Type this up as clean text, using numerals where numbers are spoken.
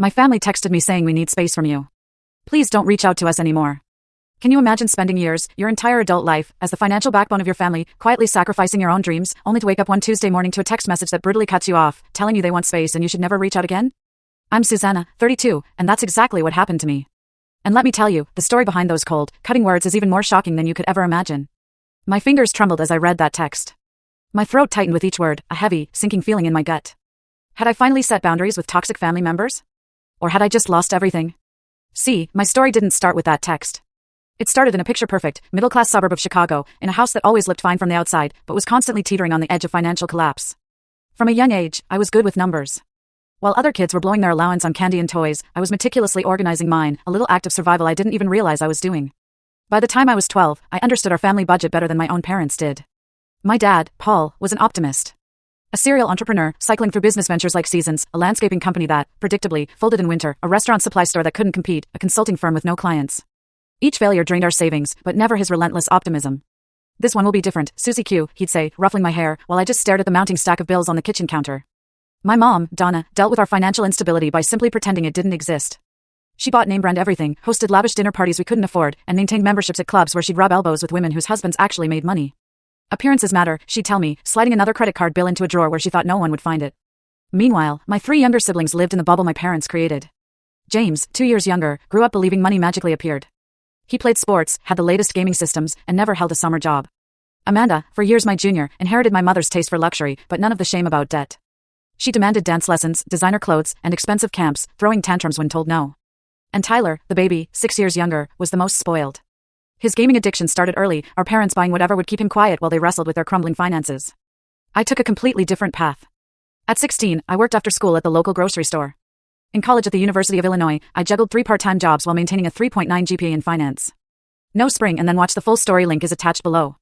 My family texted me saying we need space from you. Please don't reach out to us anymore. Can you imagine spending years, your entire adult life, as the financial backbone of your family, quietly sacrificing your own dreams, only to wake up one Tuesday morning to a text message that brutally cuts you off, telling you they want space and you should never reach out again? I'm Susanna, 32, and that's exactly what happened to me. And let me tell you, the story behind those cold, cutting words is even more shocking than you could ever imagine. My fingers trembled as I read that text. My throat tightened with each word, a heavy, sinking feeling in my gut. Had I finally set boundaries with toxic family members? Or had I just lost everything? See, my story didn't start with that text. It started in a picture-perfect, middle-class suburb of Chicago, in a house that always looked fine from the outside, but was constantly teetering on the edge of financial collapse. From a young age, I was good with numbers. While other kids were blowing their allowance on candy and toys, I was meticulously organizing mine, a little act of survival I didn't even realize I was doing. By the time I was 12, I understood our family budget better than my own parents did. My dad, Paul, was an optimist. A serial entrepreneur, cycling through business ventures like Seasons, a landscaping company that, predictably, folded in winter, a restaurant supply store that couldn't compete, a consulting firm with no clients. Each failure drained our savings, but never his relentless optimism. This one will be different, Susie Q, he'd say, ruffling my hair, while I just stared at the mounting stack of bills on the kitchen counter. My mom, Donna, dealt with our financial instability by simply pretending it didn't exist. She bought name-brand everything, hosted lavish dinner parties we couldn't afford, and maintained memberships at clubs where she'd rub elbows with women whose husbands actually made money. Appearances matter, she'd tell me, sliding another credit card bill into a drawer where she thought no one would find it. Meanwhile, my 3 younger siblings lived in the bubble my parents created. James, 2 years younger, grew up believing money magically appeared. He played sports, had the latest gaming systems, and never held a summer job. Amanda, for years my junior, inherited my mother's taste for luxury, but none of the shame about debt. She demanded dance lessons, designer clothes, and expensive camps, throwing tantrums when told no. And Tyler, the baby, 6 years younger, was the most spoiled. His gaming addiction started early, our parents buying whatever would keep him quiet while they wrestled with their crumbling finances. I took a completely different path. At 16, I worked after school at the local grocery store. In college at the University of Illinois, I juggled 3 part-time jobs while maintaining a 3.9 GPA in finance. No spring and then watch the full story, link is attached below.